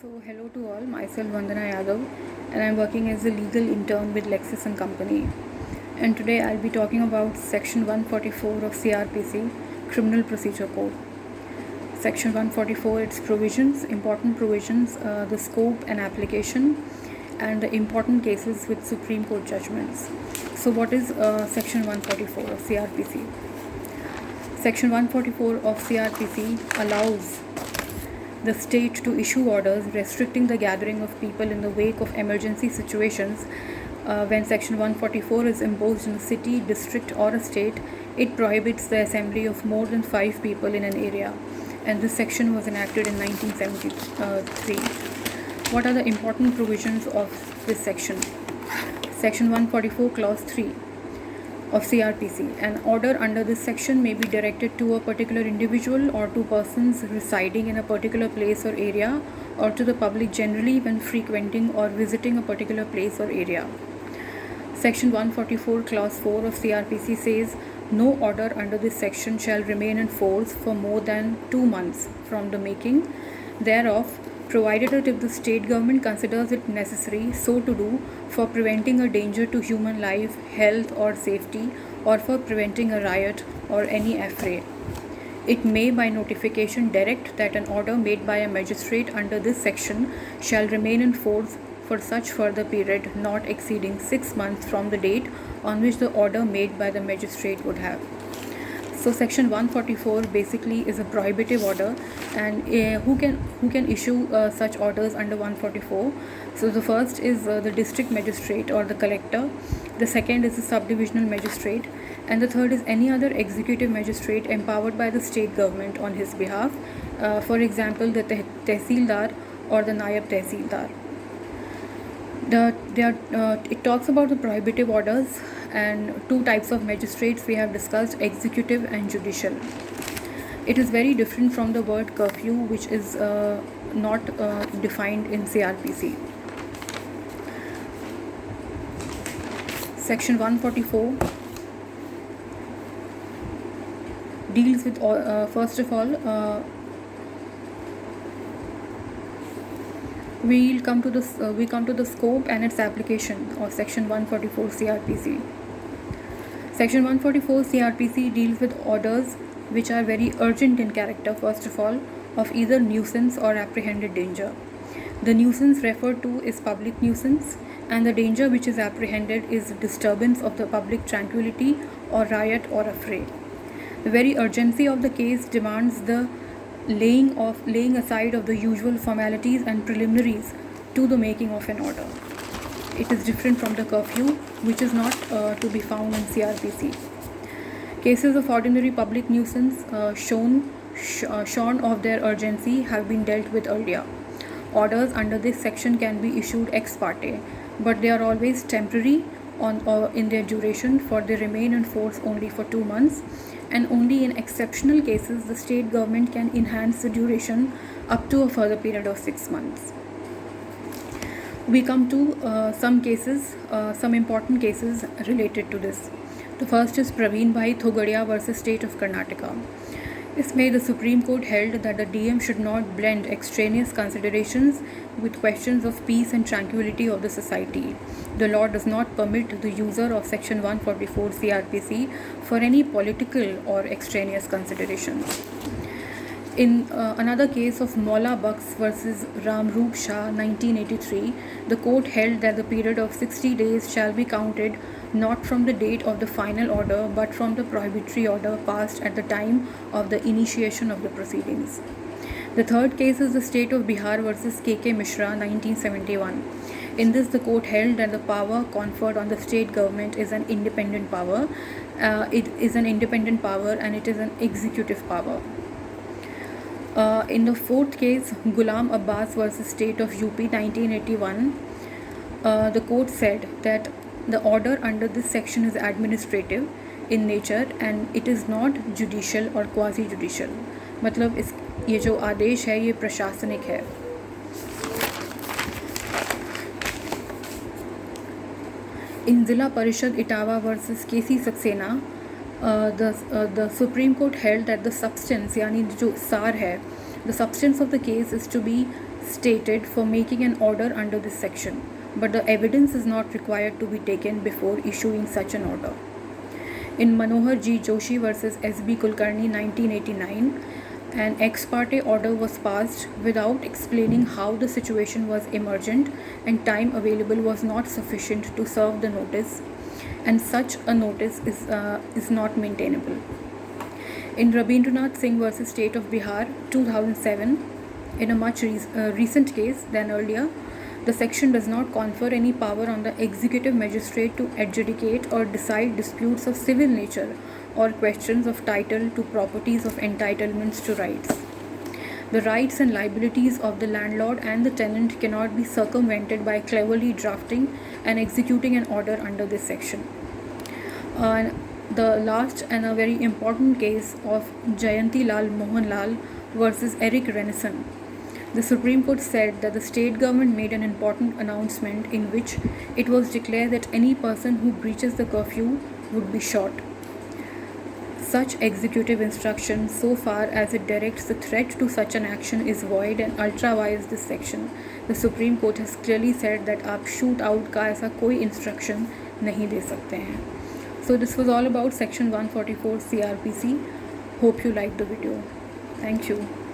So, hello to all. Myself Vandana Yadav, and I'm working as a legal intern with Lexis and Company. And today I'll be talking about Section 144 of CRPC, Criminal Procedure Code. Section 144, its provisions, important provisions, the scope and application, and the important cases with Supreme Court judgments. So, what is Section 144 of CRPC? Section 144 of CRPC allows the state to issue orders restricting the gathering of people in the wake of emergency situations. When Section 144 is imposed in a city, district, or a state, it prohibits the assembly of more than 5 people in an area. And this section was enacted in 1973. What are the important provisions of this section? Section 144, Clause 3 of CRPC. An order under this section may be directed to a particular individual or to persons residing in a particular place or area, or to the public generally when frequenting or visiting a particular place or area. Section 144, Clause 4 of CRPC says, no order under this section shall remain in force for more than 2 months from the making thereof, provided that if the state government considers it necessary so to do for preventing a danger to human life, health, or safety, or for preventing a riot or any affray. It may by notification direct that an order made by a magistrate under this section shall remain in force for such further period not exceeding 6 months from the date on which the order made by the magistrate would have. So Section 144 basically is a prohibitive order, and who can issue such orders under 144? So the first is the district magistrate or the collector. The second is the subdivisional magistrate, and the third is any other executive magistrate empowered by the state government on his behalf. For example, the tehsildar or the nayab tehsildar. It talks about the prohibitive orders and 2 types of magistrates we have discussed, executive and judicial. It is very different from the word curfew, which is not defined in CRPC. Section 144 deals with first of all we come to the scope and its application of Section 144 CRPC. Section 144 CRPC deals with orders which are very urgent in character, first of all, of either nuisance or apprehended danger. The nuisance referred to is public nuisance, and the danger which is apprehended is disturbance of the public tranquility or riot or affray. The very urgency of the case demands the laying aside of the usual formalities and preliminaries to the making of an order. It is different from the curfew, which is not to be found in CRPC. Cases of ordinary public nuisance shorn of their urgency have been dealt with earlier. Orders under this section can be issued ex parte, but they are always temporary in their duration, for they remain in force only for 2 months, and only in exceptional cases the state government can enhance the duration up to a further period of 6 months. We come to some cases, some important cases related to this. The first is Praveen Bhai Thogadia versus State of Karnataka. इसमें the Supreme Court held that the DM should not blend extraneous considerations with questions of peace and tranquility of the society. The law does not permit the user of Section 144 CRPC for any political or extraneous considerations. In another case of Maula Bucks versus Ramroop Shah 1983, the court held that the period of 60 days shall be counted not from the date of the final order but from the prohibitory order passed at the time of the initiation of the proceedings. The third case is the state of Bihar versus KK Mishra 1971. In this, the court held that the power conferred on the state government is an independent power. It is an independent power and it is an executive power. In the fourth case, Ghulam Abbas versus State of UP 1981, the court said that the order under this section is administrative in nature and it is not judicial or quasi-judicial. मतलब ये जो आदेश है ये प्रशासनिक है. In Zilla Parishad Itawa versus KC Saxena, the Supreme Court held that the substance, यानी जो सार है, the substance of the case is to be stated for making an order under this section, but the evidence is not required to be taken before issuing such an order. In Manohar G. Joshi versus S.B. Kulkarni 1989, an ex parte order was passed without explaining how the situation was emergent and time available was not sufficient to serve the notice, and such a notice is not maintainable. In Rabindranath Singh versus State of Bihar 2007, in a much recent case than earlier, the section does not confer any power on the executive magistrate to adjudicate or decide disputes of civil nature or questions of title to properties of entitlements to rights. The rights and liabilities of the landlord and the tenant cannot be circumvented by cleverly drafting and executing an order under this section. The last and a very important case of Jayanti Lal Mohan Lal versus Eric Renison. The Supreme Court said that the state government made an important announcement in which it was declared that any person who breaches the curfew would be shot. Such executive instruction, so far as it directs the threat to such an action, is void and ultra vires this section. The Supreme Court has clearly said that आप shoot out का ऐसा कोई instruction नहीं दे सकते हैं. So this was all about section 144 CRPC. Hope you liked the video. Thank you.